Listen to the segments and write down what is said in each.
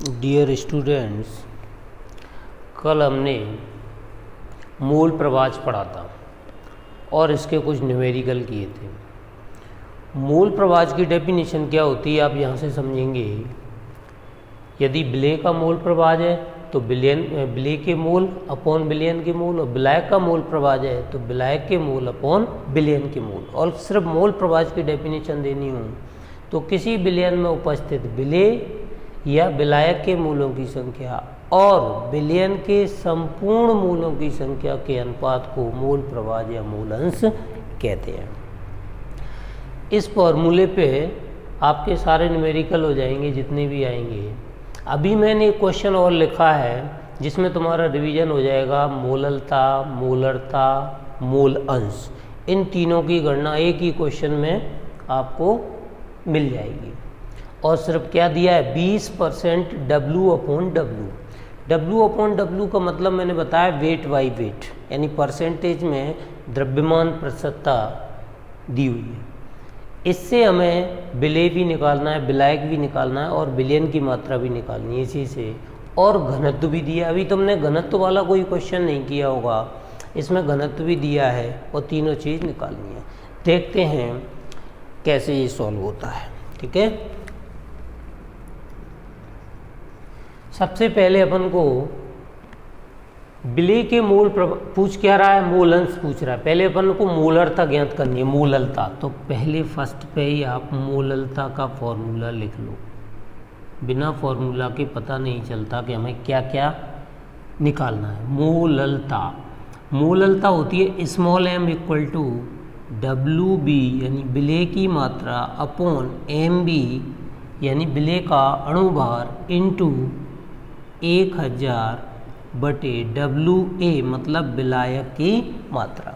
Dear students, कल हमने मूल प्रवाच पढ़ा था और इसके कुछ न्यूमेरिकल किए थे। मूल प्रवाच की डेफिनेशन क्या होती है आप यहाँ से समझेंगे। यदि विलय का मूल प्रवाच है तो विलय के मूल अपॉन बिलियन के मूल, और विलायक का मूल प्रवाच है तो विलायक के मूल अपॉन बिलियन के मूल। और सिर्फ मूल प्रवाच की डेफिनेशन देनी हो तो किसी बिलियन में उपस्थित विलय या विलायक के मूलों की संख्या और बिलियन के संपूर्ण मूलों की संख्या के अनुपात को मूल प्रवाच या मूल अंश कहते हैं। इस फॉर्मूले पे आपके सारे न्यूमेरिकल हो जाएंगे जितने भी आएंगे। अभी मैंने एक क्वेश्चन और लिखा है जिसमें तुम्हारा रिवीजन हो जाएगा। मूललता, मूलरता, मूल अंश, इन तीनों की गणना एक ही क्वेश्चन में आपको मिल जाएगी। और सिर्फ क्या दिया है 20% W upon W. W upon W का मतलब मैंने बताया वेट बाई वेट, यानी परसेंटेज में द्रव्यमान प्रतिशतता दी हुई है। इससे हमें विलय भी निकालना है, विलायक भी निकालना है और बिलियन की मात्रा भी निकालनी है इसी से। और घनत्व भी दिया। अभी तुमने घनत्व वाला कोई क्वेश्चन नहीं किया होगा, इसमें घनत्व भी दिया है और तीनों चीज़ निकालनी है। देखते हैं कैसे ये सॉल्व होता है। ठीक है, सबसे पहले अपन को विलय के मूल पूछ क्या रहा है, मूल अंश पूछ रहा है। पहले अपन को मूलरता ज्ञात करनी है, मूललता। तो पहले फर्स्ट पे ही आप मूललता का फॉर्मूला लिख लो। बिना फॉर्मूला के पता नहीं चलता कि हमें क्या क्या निकालना है। मूललता, मूललता होती है small m equal to WB यानी विलय की मात्रा अपॉन MB यानी विलय का अणुभार इंटू 1000 बटे WA मतलब विलायक की मात्रा।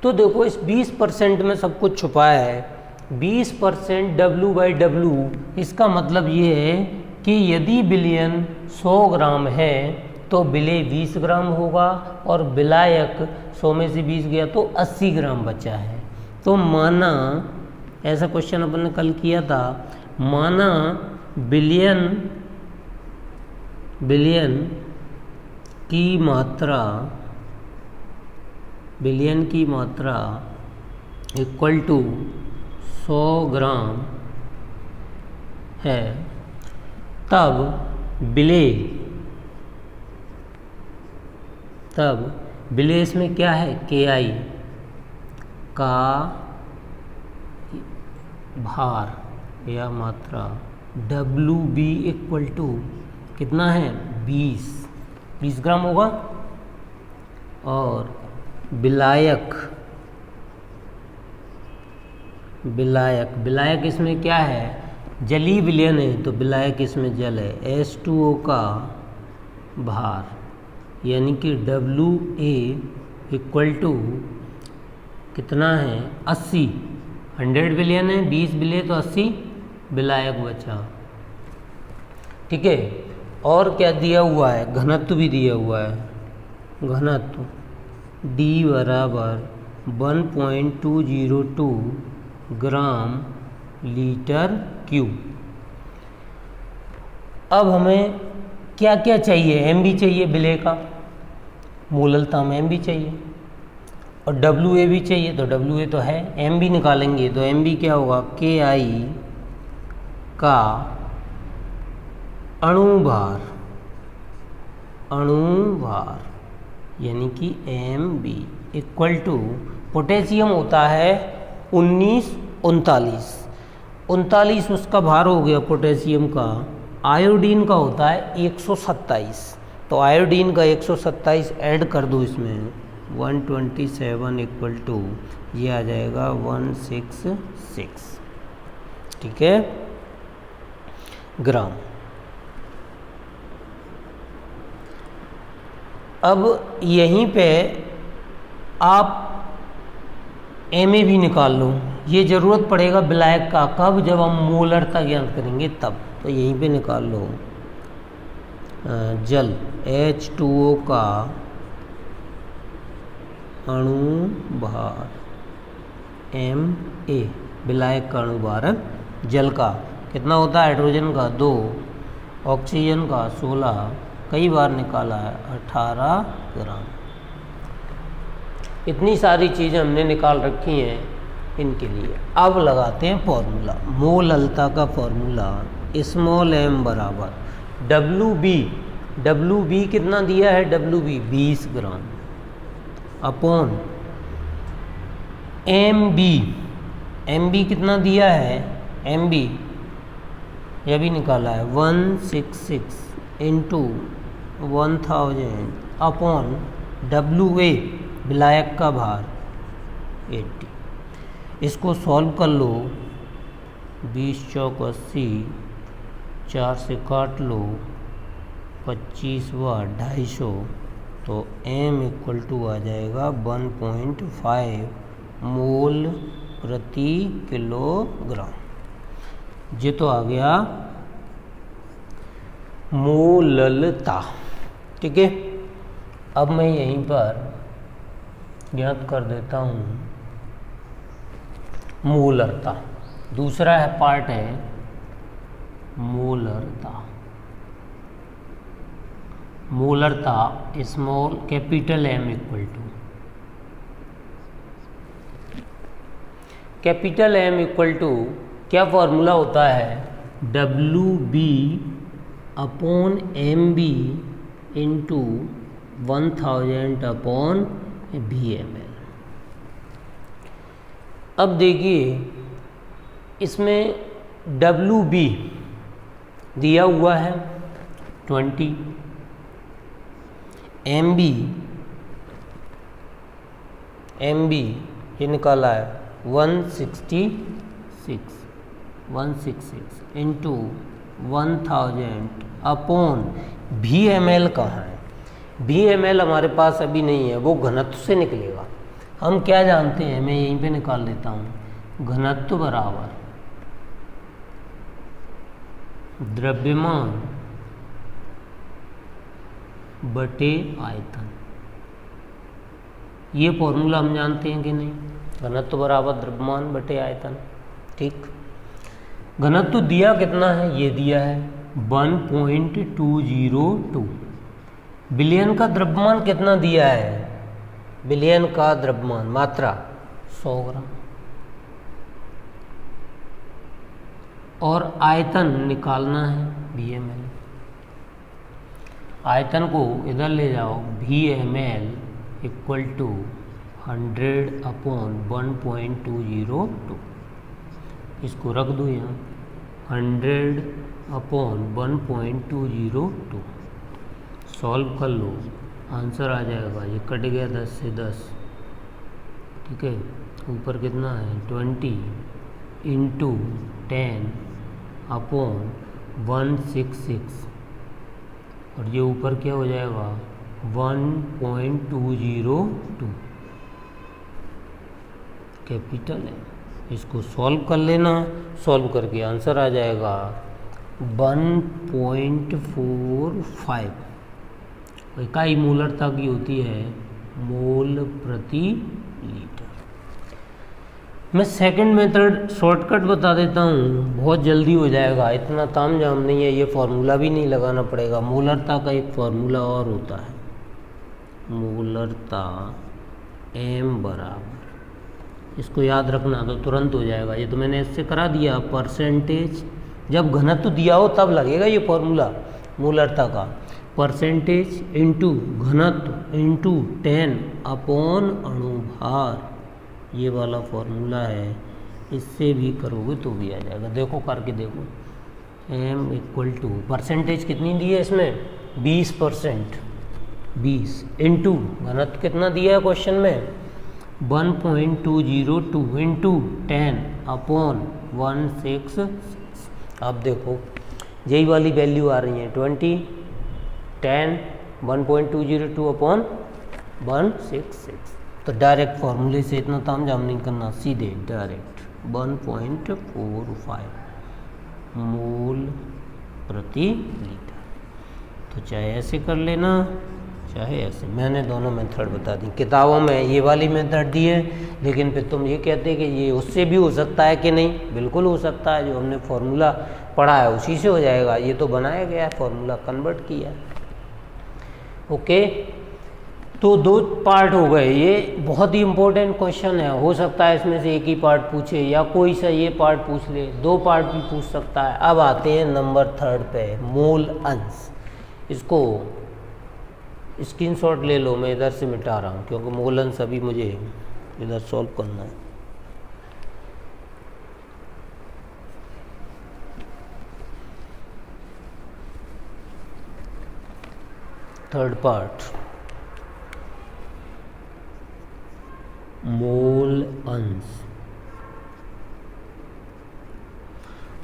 तो देखो इस 20% में सब कुछ छुपा है। 20% W/W, इसका मतलब ये है कि यदि बिलियन 100 ग्राम है तो विलय 20 ग्राम होगा और विलायक 100 में से 20 गया तो 80 ग्राम बचा है। तो माना, ऐसा क्वेश्चन अपन ने कल किया था, माना बिलियन की मात्रा इक्वल टू 100 ग्राम है, तब विलय इसमें क्या है KI का भार या मात्रा WB इक्वल टू कितना है 20 ग्राम होगा। और विलायक इसमें क्या है, जलीय विलयन है तो विलायक इसमें जल है। H2O का भार यानी कि WA इक्वल टू कितना है 80। 100 विलयन है, 20 विलय तो 80 विलायक बचा। ठीक है, और क्या दिया हुआ है, घनत्व भी दिया हुआ है। घनत्व D बराबर 1.202 ग्राम लीटर क्यूब। अब हमें क्या क्या चाहिए, MB चाहिए विलय का, मूललता में MB चाहिए और WA भी चाहिए। तो WA तो है, MB निकालेंगे तो MB क्या होगा KI का अणुभार यानी कि MB इक्वल टू, पोटेशियम होता है 39 उसका भार हो गया पोटेशियम का। आयोडीन का होता है 127, तो आयोडीन का 127 ऐड कर दो इसमें, 127 इक्वल टू ये आ जाएगा 166। ठीक है, ग्राम। अब यहीं पे आप MA भी निकाल लो, ये ज़रूरत पड़ेगा विलायक का। कब, जब हम मूलरता ज्ञात करेंगे तब। तो यहीं पे निकाल लो जल H2O का अणुभार Ma, विलायक का अणुभार जल का कितना होता है, हाइड्रोजन का 2 ऑक्सीजन का 16 कई बार निकाला है 18 ग्राम। इतनी सारी चीज़ें हमने निकाल रखी हैं इनके लिए। अब लगाते हैं फॉर्मूला। मोललता का फॉर्मूला स्मॉल m बराबर WB कितना दिया है, WB 20 ग्राम अपॉन MB कितना दिया है, MB यह भी निकाला है 166 इंटू 1000 अपॉन WA विलायक का भार 80। इसको सॉल्व कर लो, 20 चौक 80, 4 से काट लो, 25 बार 250, तो m इक्वल टू आ जाएगा 1.5 मोल प्रति किलोग्राम। ये तो आ गया मोललता। ठीक है, अब मैं यहीं पर ज्ञात कर देता हूँ मोलरता। दूसरा है पार्ट है मोलरता। मोलरता small capital M equal to capital M equal to क्या फॉर्मूला होता है, WB upon MB into 1000 upon VML। अब देखिए इसमें WB दिया हुआ है 20, MB ये निकाला है 166 इंटू 1000 अपॉन VML कहाँ है, VML हमारे पास अभी नहीं है, वो घनत्व से निकलेगा। हम क्या जानते हैं, मैं यहीं पे निकाल लेता हूँ, घनत्व बराबर द्रव्यमान बटे आयतन। ये फॉर्मूला हम जानते हैं कि नहीं, घनत्व बराबर द्रव्यमान बटे आयतन। ठीक, घनत्व दिया कितना है, ये दिया है 1.202। विलयन का द्रव्यमान कितना दिया है, विलयन का द्रव्यमान मात्रा 100 ग्राम, और आयतन निकालना है VML। आयतन को इधर ले जाओ, VML इक्वल टू 100 अपॉन 1.202। इसको रख दो यहाँ, 100 अपॉन 1.202। सॉल्व कर लो, आंसर आ जाएगा, ये कट गया 10 से 10। ठीक है, ऊपर कितना है 20 इंटू 10 अपॉन 166, और ये ऊपर क्या हो जाएगा 1.202 कैपिटल है। इसको सॉल्व कर लेना, सॉल्व करके आंसर आ जाएगा 1.45। इकाई मोलरता की होती है मोल प्रति लीटर। मैं सेकंड मेथड शॉर्टकट बता देता हूँ, बहुत जल्दी हो जाएगा, इतना तामझाम नहीं है, ये फार्मूला भी नहीं लगाना पड़ेगा। मोलरता का एक फार्मूला और होता है, मोलरता M बराबर, इसको याद रखना तो तुरंत हो जाएगा। ये तो मैंने इससे करा दिया, परसेंटेज जब घनत्व दिया हो तब लगेगा ये फॉर्मूला मोलरता का। परसेंटेज इंटू घनत्व इंटू 10 अपॉन अणुभार, ये वाला फॉर्मूला है। इससे भी करोगे तो भी आ जाएगा, देखो करके देखो। M इक्वल टू परसेंटेज कितनी दी है इसमें 20%, 20 इंटू घनत्व कितना दिया है क्वेश्चन में 1.202 इंटू 10 अपॉन 166। अब देखो यही वाली वैल्यू आ रही है 20, 10, 1.202 अपॉन 166। तो डायरेक्ट फार्मूले से इतना तामझाम नहीं करना, सीधे डायरेक्ट 1.45 मोल प्रति लीटर। तो चाहे ऐसे कर लेना चाहे ऐसे, मैंने दोनों मेथड बता दी। किताबों में ये वाली मेथड दी है, लेकिन फिर तुम ये कहते कि ये उससे भी हो सकता है कि नहीं, बिल्कुल हो सकता है। जो हमने फार्मूला पढ़ा है उसी से हो जाएगा। ये तो बनाया गया है, फॉर्मूला कन्वर्ट किया है। ओके, तो 2 पार्ट हो गए। ये बहुत ही इंपॉर्टेंट क्वेश्चन है, हो सकता है इसमें से एक ही पार्ट पूछे या कोई सा ये पार्ट पूछ ले, 2 पार्ट भी पूछ सकता है। अब आते हैं नंबर 3 पे, मूल अंश। इसको स्क्रीनशॉट ले लो, मैं इधर से मिटा रहा हूँ क्योंकि मूल अंश अभी मुझे इधर सॉल्व करना है। थर्ड पार्ट, मूल अंश।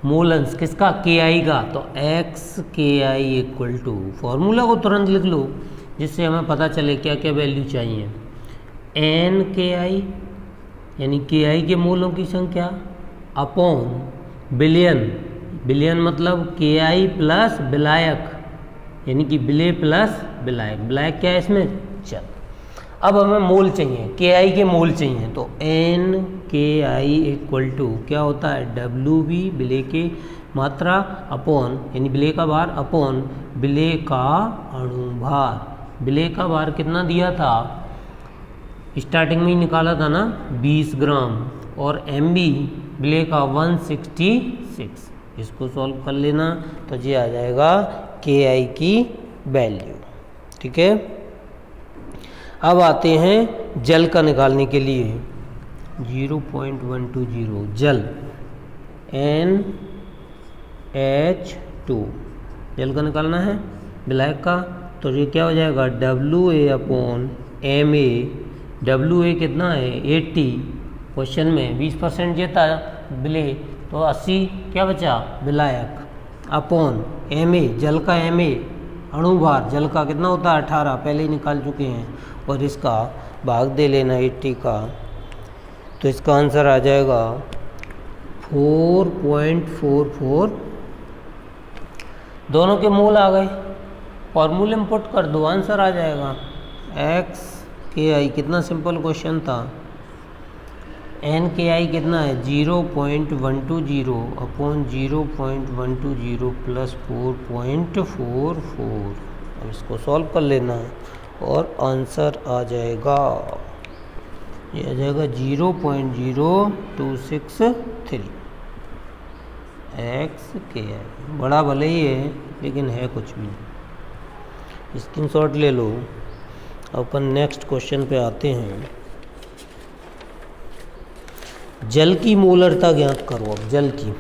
मूल अंश किसका? के आई का। तो एक्स के आई इक्वल टू, फॉर्मूला को तुरंत लिख लो जिससे हमें पता चले क्या क्या वैल्यू चाहिए। एन के आई यानी के आई के मूलों की संख्या अपॉन बिलियन, बिलियन मतलब के आई प्लस विलायक यानी कि विलेय प्लस विलायक। विलायक क्या है इसमें? चल। अब हमें मोल चाहिए, के आई के मोल चाहिए, तो एन के आई इक्वल टू क्या होता है? डब्ल्यू बी विलेय की मात्रा अपॉन यानी विलेय का भार अपॉन विलेय का अणुभार। विलेय का भार कितना दिया था? स्टार्टिंग में ही निकाला था ना, 20 ग्राम, और एम बी विलेय का 166। इसको सॉल्व कर लेना तो ये आ जाएगा के आई की वैल्यू। ठीक है, अब आते हैं जल का निकालने के लिए। 0.120 जल, NH2 जल का निकालना है, विलायक का। तो ये क्या हो जाएगा? WA upon MA। WA कितना है? 80। क्वेश्चन में 20% ये था विलेय, तो 80 क्या बचा? विलायक अपॉन MA जल का, MA अणुभार जल का कितना होता है? 18, पहले ही निकाल चुके हैं, और इसका भाग दे लेना 80 का, तो इसका आंसर आ जाएगा 4.44। दोनों के मूल आ गए, फॉर्मूले में पुट कर दो, आंसर आ जाएगा। एक्स के आई कितना सिंपल क्वेश्चन था। एन के आई कितना है? 0.120 अपॉन 0.120 प्लस 4.44। अब इसको सॉल्व कर लेना है और आंसर आ जाएगा, ये आ जाएगा 0.0263। एक्स के आई बड़ा भले ही है लेकिन है कुछ भी नहीं। स्क्रीनशॉट ले लो। अपन नेक्स्ट क्वेश्चन पे आते हैं। जल की मोलरता ज्ञात करो। अब जल की,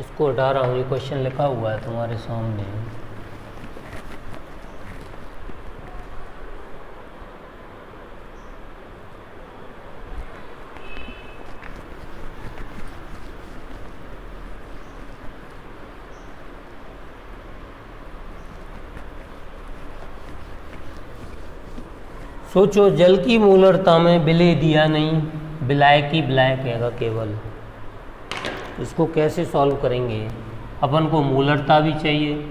इसको हटा रहा हूँ, ये क्वेश्चन लिखा हुआ है तुम्हारे सामने। सोचो, जल की मोलरता में विलेय दिया नहीं, विलायक ही विलायक है केवल। इसको कैसे सॉल्व करेंगे? अपन को मोलरता भी चाहिए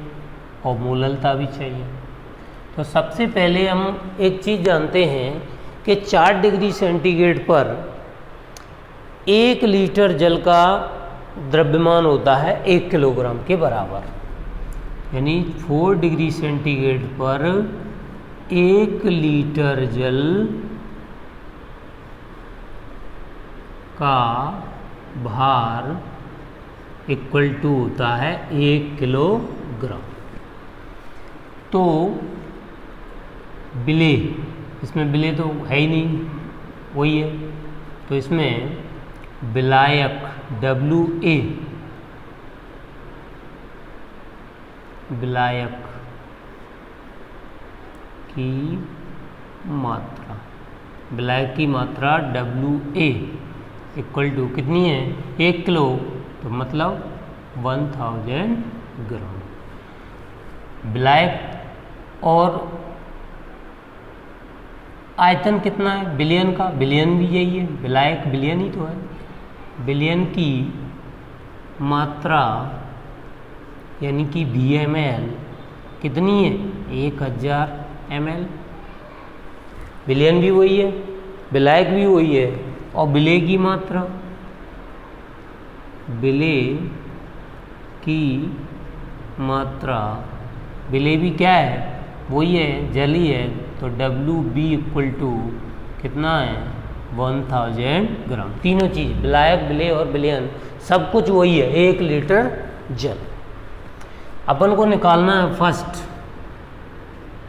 और मोललता भी चाहिए। तो सबसे पहले हम एक चीज़ जानते हैं कि 4 डिग्री सेंटीग्रेड पर 1 लीटर जल का द्रव्यमान होता है 1 किलोग्राम के बराबर। यानी 4 डिग्री सेंटीग्रेड पर 1 लीटर जल का भार इक्वल टू होता है 1 किलोग्राम। तो विलेय, इसमें विलेय तो है ही नहीं, वही है, तो इसमें विलायक WA, विलायक की मात्रा, विलायक की मात्रा WA इक्वल टू कितनी है? 1 किलो, तो मतलब 1000 ग्राम। विलायक और आयतन कितना है बिलियन का? बिलियन भी यही है, विलायक बिलियन ही तो है। बिलियन की मात्रा यानी कि VML कितनी है? 1000 ml। बिलियन भी वही है, विलायक भी वही है, और विलेय की मात्रा विलेय की मात्रा, विलेय भी क्या है, वही है, जल ही है, तो WB इक्वल टू कितना है 1000 ग्राम। तीनों चीज़ विलायक, विलेय और विलयन सब कुछ वही है, 1 लीटर जल। अपन को निकालना है फर्स्ट,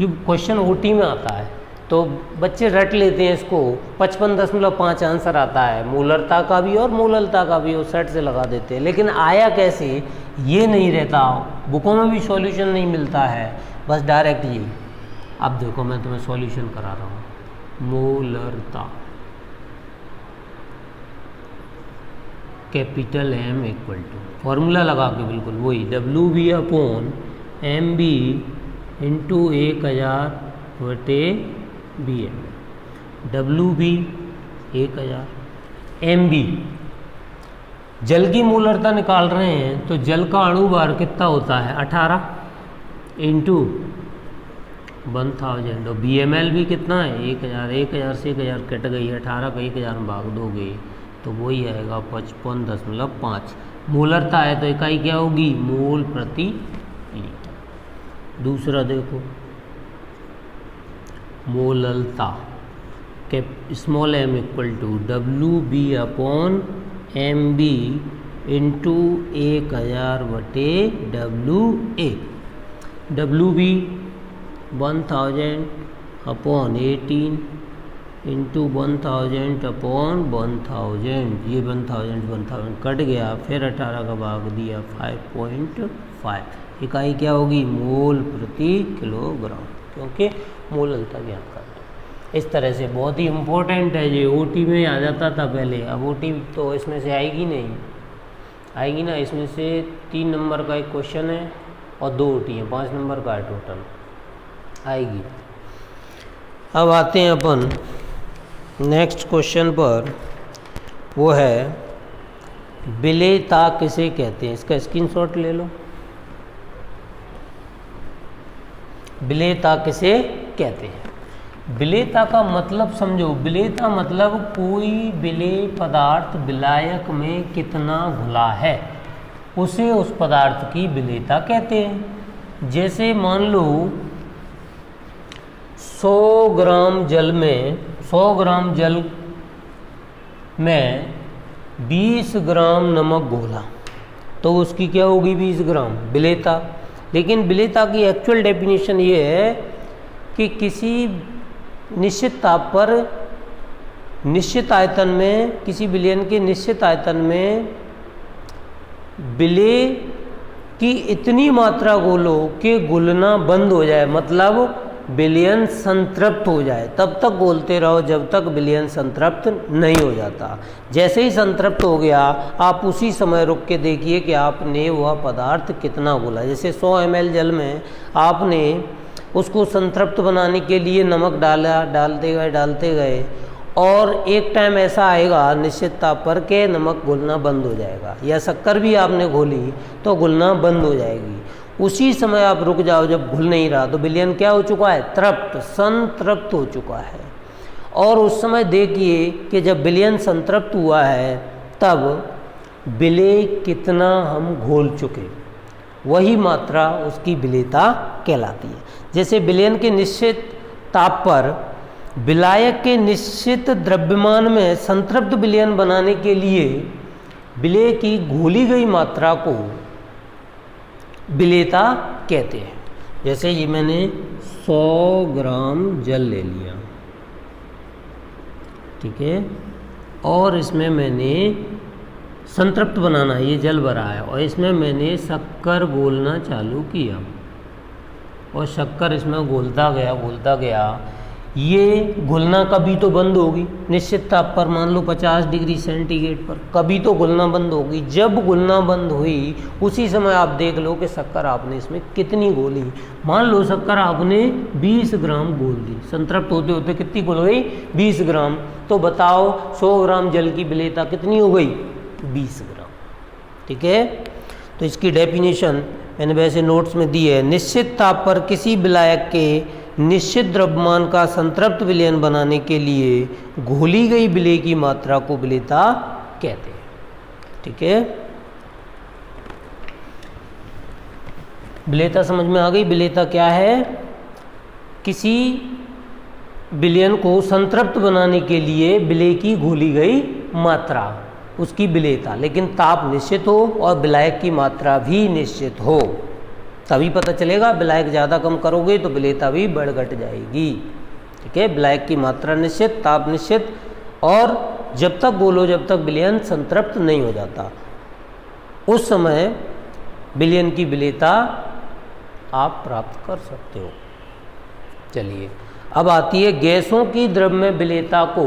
जो क्वेश्चन OT में आता है तो बच्चे रट लेते हैं इसको, 55.5 आंसर आता है, मूलरता का भी और मूललता का भी, वो सेट से लगा देते हैं। लेकिन आया कैसे ये नहीं रहता, बुकों में भी सॉल्यूशन नहीं मिलता है, बस डायरेक्ट ये। अब देखो मैं तुम्हें सॉल्यूशन करा रहा हूँ। मूलरता capital M equal to, formula लगा के बिल्कुल वही, WB upon MB into 1000/BM। WB 1000, MB जल की मूलरता निकाल रहे हैं, तो जल का अणु भार कितना होता है 18 इंटू 1000, और BML भी कितना है 1000। 1000 से 1000 कट गई, 18 का 1000 में भाग दोगे तो वही आएगा 55.5। मूलरता है तो इकाई क्या होगी, मोल प्रति लीटर। दूसरा देखो मोललता के small m equal to WB upon MB into 1000/WA। WB 1000 upon 18 into 1000/1000, ये 1000 कट गया, फिर 18 का भाग दिया 5.5। इकाई क्या होगी, मोल प्रति किलोग्राम, क्योंकि मोललता ज्ञात करते हैं। इस तरह से बहुत ही इम्पोर्टेंट है, ये OT में आ जाता था पहले, अब OT तो इसमें से आएगी नहीं, आएगी ना, इसमें से 3 नंबर का एक क्वेश्चन है और 2 OT है, 5 नंबर का है टोटल, आएगी। अब आते हैं अपन नेक्स्ट क्वेश्चन पर, वो है विलेयता किसे कहते हैं। इसका स्क्रीनशॉट ले लो। विलेयता किसे कहते हैं, विलेयता का मतलब समझो। विलेयता मतलब कोई विलेय पदार्थ विलायक में कितना घुला है, उसे उस पदार्थ की विलेयता कहते हैं। जैसे मान लो 100 ग्राम जल में 20 ग्राम नमक घोला, तो उसकी क्या होगी 20 ग्राम विलेयता। लेकिन विलेयता की एक्चुअल डेफिनेशन ये है कि किसी निश्चित ताप पर निश्चित आयतन में, किसी विलयन के निश्चित आयतन में विलेय की इतनी मात्रा घोलो कि घुलना बंद हो जाए, मतलब विलयन संतृप्त हो जाए। तब तक घोलते रहो जब तक विलयन संतृप्त नहीं हो जाता। जैसे ही संतृप्त हो गया, आप उसी समय रुक के देखिए कि आपने वह पदार्थ कितना घोला। जैसे 100 ml जल में आपने उसको संतृप्त बनाने के लिए नमक डाला, डालते गए और एक टाइम ऐसा आएगा निश्चित ताप पर के नमक घुलना बंद हो जाएगा, या शक्कर भी आपने घोली तो घुलना बंद हो जाएगी। उसी समय आप रुक जाओ, जब घुल नहीं रहा तो विलयन क्या हो चुका है, तृप्त, संतृप्त हो चुका है। और उस समय देखिए कि जब विलयन संतृप्त हुआ है तब विलेय कितना हम घोल चुके, वही मात्रा उसकी विलेयता कहलाती है। जैसे विलयन के निश्चित ताप पर विलायक के निश्चित द्रव्यमान में संतृप्त विलयन बनाने के लिए विलेय की घोली गई मात्रा को विलेयता कहते हैं। जैसे ये मैंने 100 ग्राम जल ले लिया, ठीक है, और इसमें मैंने संतृप्त बनाना है, ये जल भरा है, और इसमें मैंने शक्कर घोलना चालू किया और शक्कर इसमें घोलता गया। ये घुलना कभी तो बंद होगी, निश्चित ताप पर मान लो 50 डिग्री सेंटीग्रेड पर, कभी तो घुलना बंद होगी। जब घुलना बंद हुई उसी समय आप देख लो कि शक्कर आपने इसमें कितनी घोली। मान लो शक्कर आपने 20 ग्राम घोल दी, संतृप्त होते होते कितनी घुल गई 20 ग्राम। तो बताओ 100 ग्राम जल की विलेयता कितनी हो गई 20 ग्राम, ठीक है। तो इसकी डेफिनेशन मैंने वैसे नोट्स में दी है। निश्चित ताप पर किसी विलायक के निश्चित द्रव्यमान का संतृप्त विलयन बनाने के लिए घोली गई विलेय की मात्रा को विलेयता कहते हैं, ठीक है। विलेयता समझ में आ गई। विलेयता क्या है? किसी विलयन को संतृप्त बनाने के लिए विलेय की घोली गई मात्रा, उसकी विलेयता, लेकिन ताप निश्चित हो और विलायक की मात्रा भी निश्चित हो, तभी पता चलेगा। विलायक ज़्यादा कम करोगे तो विलेयता भी बढ़ घट जाएगी। ठीक है, विलायक की मात्रा निश्चित, ताप निश्चित, और जब तक बोलो जब तक विलयन संतृप्त नहीं हो जाता उस समय विलयन की विलेयता आप प्राप्त कर सकते हो। चलिए, अब आती है गैसों की द्रव्य विलेयता को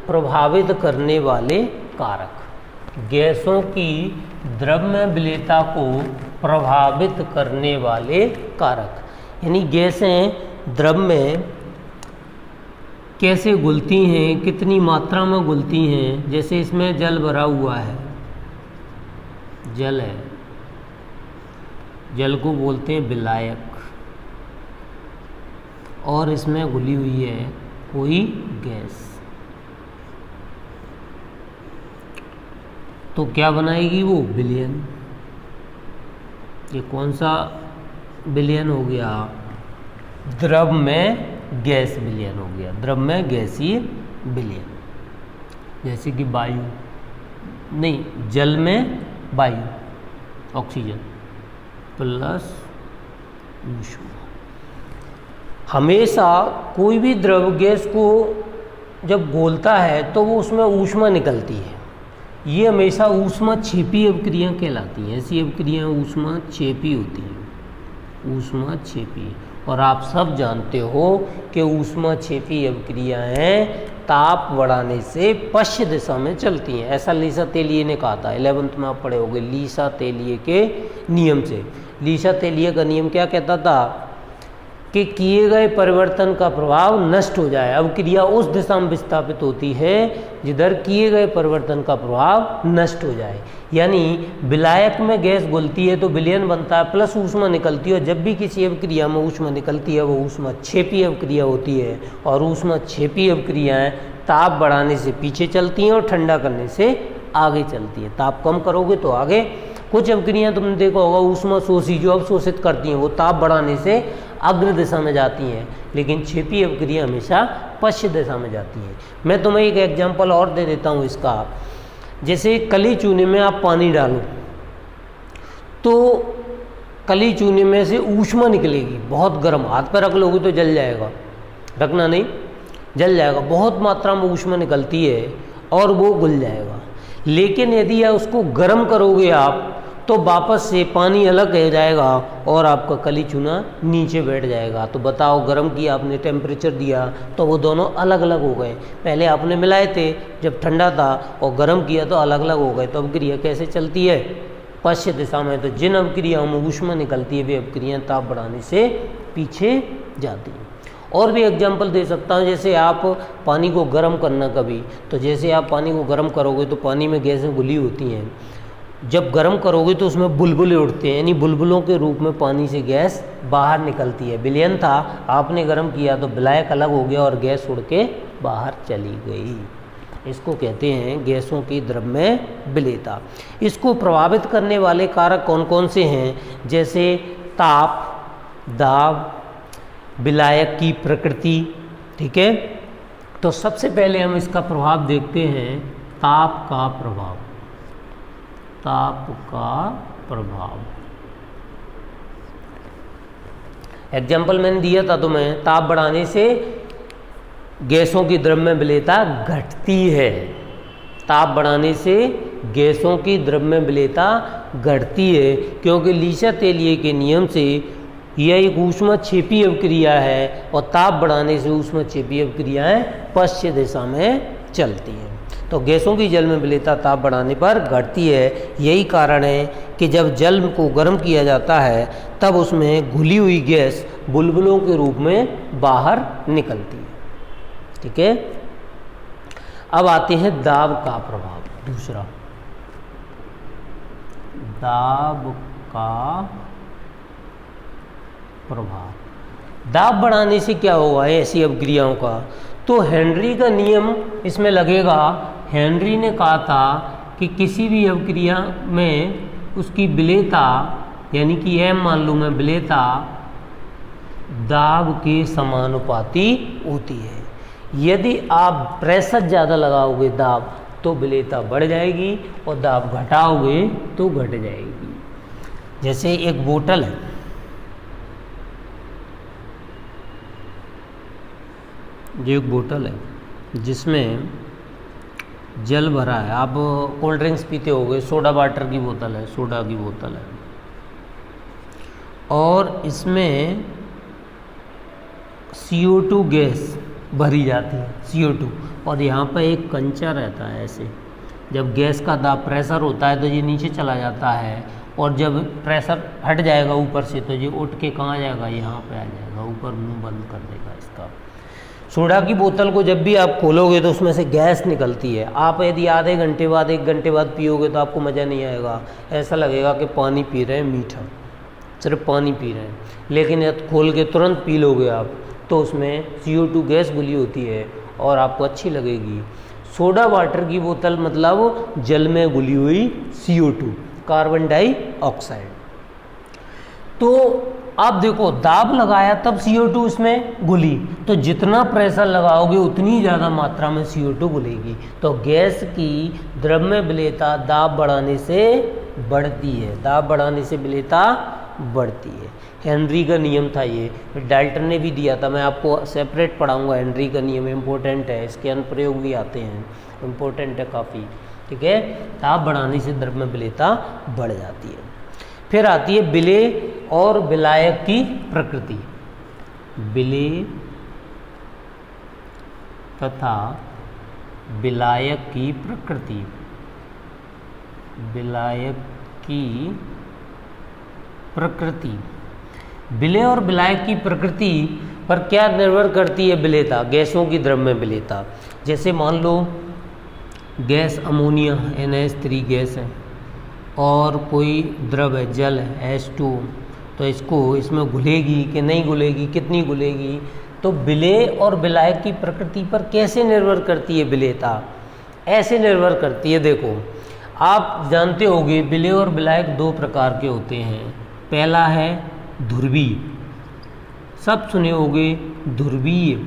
प्रभावित करने वाले कारक। गैसों की द्रव्य विलेयता को प्रभावित करने वाले कारक, यानी गैसें द्रव में कैसे घुलती हैं, कितनी मात्रा में घुलती हैं। जैसे इसमें जल भरा हुआ है, जल है, जल को बोलते हैं विलायक, और इसमें घुली हुई है कोई गैस, तो क्या बनाएगी वो? विलयन। ये कौन सा विलयन हो गया? द्रव में गैस विलयन हो गया, द्रव में गैसीय विलयन। जैसे कि वायु, नहीं, जल में वायु, ऑक्सीजन प्लस ऊष्मा। हमेशा कोई भी द्रव गैस को जब घोलता है तो वो उसमें ऊष्मा निकलती है। ये हमेशा ऊष्मा छेपी अभिक्रिया कहलाती हैं। ऐसी अभिक्रियाएँ ऊष्मा छेपी होती हैं, ऊष्मा छेपी। और आप सब जानते हो कि ऊष्मा छेपी अभिक्रियाएँ ताप बढ़ाने से पश्चिम दिशा में चलती हैं। ऐसा लीसा तेलिए ने कहा था, 11th में आप पढ़े होंगे, लीसा तेलिए के नियम से। लीसा तेलिए का नियम क्या कहता था कि किए गए परिवर्तन का प्रभाव नष्ट हो जाए। अभिक्रिया उस दिशा में विस्थापित होती है जिधर किए गए परिवर्तन का प्रभाव नष्ट हो जाए। यानी विलायक में गैस घुलती है तो विलयन बनता है, प्लस ऊष्मा निकलती है। और जब भी किसी अभिक्रिया में ऊष्मा निकलती है वो ऊष्मा छेपी अभिक्रिया होती है, और ऊष्मा छेपी अभिक्रियाएँ ताप बढ़ाने से पीछे चलती हैं और ठंडा करने से आगे चलती हैं। ताप कम करोगे तो आगे। कुछ अभिक्रियाएँ तुमने देखा होगा ऊष्मा शोषी, जो अवशोषित करती हैं वो ताप बढ़ाने से अग्र दिशा में जाती हैं, लेकिन छेपी अभिक्रिया हमेशा पश्चिम दिशा में जाती हैं। मैं तुम्हें एक एग्जांपल और दे देता हूँ इसका। जैसे कली चूने में आप पानी डालो तो कली चूने में से ऊष्मा निकलेगी, बहुत गर्म, हाथ पर रख लोगे तो जल जाएगा, रखना नहीं, जल जाएगा। बहुत मात्रा में ऊष्मा निकलती है और वो घुल जाएगा। लेकिन यदि उसको गर्म करोगे आप तो वापस से पानी अलग हो जाएगा और आपका कली चूना नीचे बैठ जाएगा। तो बताओ, गर्म किया आपने, टेम्परेचर दिया तो वो दोनों अलग अलग हो गए। पहले आपने मिलाए थे जब ठंडा था, और गर्म किया तो अलग अलग हो गए। तो अभिक्रिया कैसे चलती है? पश्चिम दिशा में। तो जिन अभिक्रियाओं में ऊष्मा निकलती है वे अभिक्रियाएं ताप बढ़ाने से पीछे जाती हैं। और भी एग्जाम्पल दे सकता हूँ। जैसे आप पानी को गर्म करना कभी, तो जैसे आप पानी को गर्म करोगे तो पानी में गैसें घुली होती हैं। जब गर्म करोगे तो उसमें बुलबुले उठते हैं, यानी बुलबुलों के रूप में पानी से गैस बाहर निकलती है। विलयन था, आपने गर्म किया तो विलायक अलग हो गया और गैस उड़ के बाहर चली गई। इसको कहते हैं गैसों की द्रव्य विलेयता। इसको प्रभावित करने वाले कारक कौन कौन से हैं? जैसे ताप, दाब, विलायक की प्रकृति। ठीक है, तो सबसे पहले हम इसका प्रभाव देखते हैं, ताप का प्रभाव। ताप का प्रभाव एग्जाम्पल मैंने दिया था तुम्हें, ताप बढ़ाने से गैसों की द्रव्य विलेयता घटती है। ताप बढ़ाने से गैसों की द्रव्य विलेयता घटती है, क्योंकि लीसा तेलिए के नियम से यह एक ऊष्मा छेपी अभिक्रिया है और ताप बढ़ाने से ऊष्मा छेपी अभिक्रियाएं पश्चिम दिशा में चलती हैं। तो गैसों की जल में विलेयता ताप बढ़ाने पर घटती है। यही कारण है कि जब जल को गर्म किया जाता है तब उसमें घुली हुई गैस बुलबुलों के रूप में बाहर निकलती है। ठीक है, अब आते हैं दाब का प्रभाव। दूसरा, दाब का प्रभाव। दाब बढ़ाने से क्या होगा ऐसी अभिक्रियाओं का? तो हेनरी का नियम इसमें लगेगा। हेनरी ने कहा था कि किसी भी अभिक्रिया में उसकी विलेयता यानी कि m मान लूँ मैं विलेयता दाब के समानुपाती होती है। यदि आप प्रेशर ज़्यादा लगाओगे दाब तो विलेयता बढ़ जाएगी और दाब घटाओगे तो घट जाएगी। जैसे एक बोतल है, ये एक बोतल है जिसमें जल भरा है। आप कोल्ड ड्रिंक्स पीते होगे, सोडा वाटर की बोतल है, सोडा की बोतल है, और इसमें CO2 गैस भरी जाती है, CO2, और यहाँ पर एक कंचा रहता है। ऐसे जब गैस का दाब प्रेशर होता है तो ये नीचे चला जाता है, और जब प्रेशर हट जाएगा ऊपर से तो ये उठ के कहाँ जाएगा, यहाँ पे आ जाएगा, ऊपर मुंह बंद कर देगा इसका। सोडा की बोतल को जब भी आप खोलोगे तो उसमें से गैस निकलती है। आप यदि आधे घंटे बाद, 1 घंटे बाद पियोगे तो आपको मज़ा नहीं आएगा, ऐसा लगेगा कि पानी पी रहे हैं मीठा, सिर्फ पानी पी रहे हैं। लेकिन यदि खोल के तुरंत पी लोगे आप तो उसमें CO2 गैस घुली होती है और आपको अच्छी लगेगी। सोडा वाटर की बोतल मतलब जल में घुली हुई CO2, कार्बन डाइऑक्साइड। तो आप देखो दाब लगाया तब CO2 इसमें घुली, तो जितना प्रेशर लगाओगे उतनी ज़्यादा मात्रा में CO2 घुलेगी। तो गैस की द्रव्य विलेयता दाब बढ़ाने से बढ़ती है, दाब बढ़ाने से विलेयता बढ़ती है। हेनरी का नियम था ये, डाल्टन ने भी दिया था। मैं आपको सेपरेट पढ़ाऊंगा, हेनरी का नियम इम्पोर्टेंट है, इसके अनुप्रयोग भी आते हैं, इम्पोर्टेंट है काफ़ी, ठीक है। दाब बढ़ाने से द्रव्य विलेयता बढ़ जाती है। फिर आती है विलेय और विलायक की प्रकृति। विलेय तथा विलायक की प्रकृति। विलायक की प्रकृति, विलेय और विलायक की प्रकृति पर क्या निर्भर करती है विलेयता, गैसों की द्रव्य विलेयता। जैसे मान लो गैस अमोनिया NH3 गैस है और कोई द्रव है, जल है H2, तो इसमें घुलेगी कि नहीं घुलेगी, कितनी घुलेगी। तो विलेय और विलायक की प्रकृति पर कैसे निर्भर करती है विलेयता, ऐसे निर्भर करती है। देखो आप जानते होंगे विलेय और विलायक 2 प्रकार के होते हैं। पहला है ध्रुवीय, सब सुने होंगे ध्रुवीय,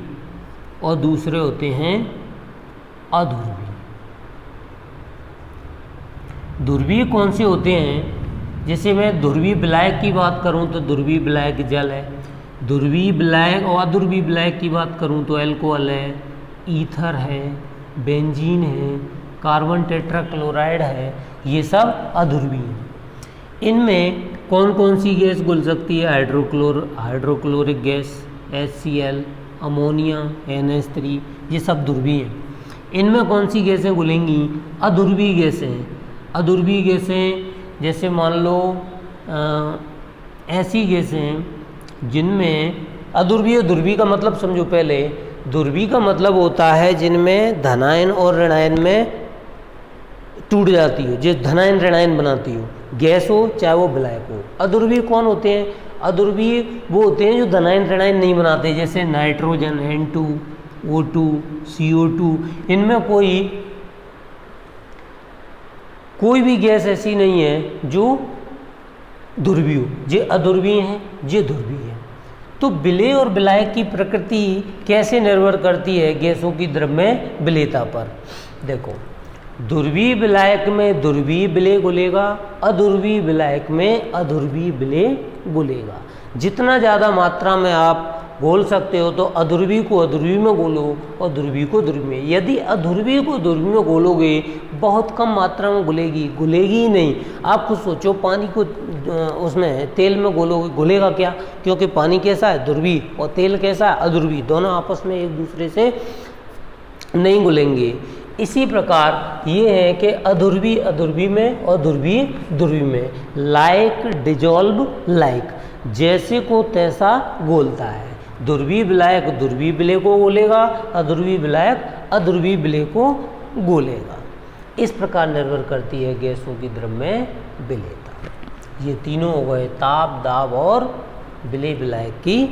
और दूसरे होते हैं अध्रुवीय। ध्रुवीय कौन से होते हैं, जैसे मैं ध्रुवीय विलायक की बात करूं तो ध्रुवीय विलायक जल है। ध्रुवीय विलायक और अध्रुवीय विलायक की बात करूं तो अल्कोहल है, ईथर है, बेंजीन है, कार्बन टेट्राक्लोराइड है, ये सब अध्रुवीय हैं। इनमें कौन कौन सी गैस घुल सकती है, hydrochloric gas HCl, ammonia NH3, ये सब ध्रुवीय हैं। इनमें कौन सी गैसें घुलेंगी, अध्रुवीय गैसें। अध्रुवीय गैसें जैसे मान लो ऐसी गैसें जिनमें अध्रुवीय, ध्रुवीय का मतलब समझो पहले। ध्रुवीय का मतलब होता है जिनमें धनायन और ऋणायन में टूट जाती हो, जो धनायन ऋणायन बनाती हो, गैस हो चाहे वो विलायक हो। अध्रुवीय कौन होते हैं, अध्रुवीय वो होते हैं जो धनायन ऋणायन नहीं बनाते, जैसे नाइट्रोजन N2, O2, CO2। इनमें कोई भी गैस ऐसी नहीं है जो ध्रुवीय हो, जे अध्रुवीय हैं, जे ध्रुवीय हैं। तो विलेय और विलायक की प्रकृति कैसे निर्भर करती है गैसों की द्रव्य विलेयता पर। देखो ध्रुवीय विलायक में ध्रुवीय विलेय घुलेगा, अध्रुवीय विलायक में अध्रुवीय विलेय घुलेगा। जितना ज़्यादा मात्रा में आप घोल सकते हो तो अध्रुवीय को अध्रुवीय में घोलो और ध्रुवीय को ध्रुवीय में। यदि अध्रुवीय को ध्रुवीय में घोलोगे बहुत कम मात्रा में घुलेगी ही नहीं। आप खुद सोचो, पानी को उसमें तेल में घोलोगे, घुलेगा क्या, क्योंकि पानी कैसा है ध्रुवीय और तेल कैसा है अध्रुवीय, दोनों आपस में एक दूसरे से नहीं घुलेंगे। इसी प्रकार ये है कि अध्रुवीय अध्रुवीय में और ध्रुवीय ध्रुवीय में। लाइक डिजॉल्व लाइक, जैसे को तैसा घोलता है। ध्रुवीय विलायक ध्रुवीय विलेय को घोलेगा, अध्रुवीय विलायक अध्रुवीय विलेय को घोलेगा। इस प्रकार निर्भर करती है गैसों की द्रव्य विलेयता। ये तीनों हो गए ताप, दाब और विलेय विलायक की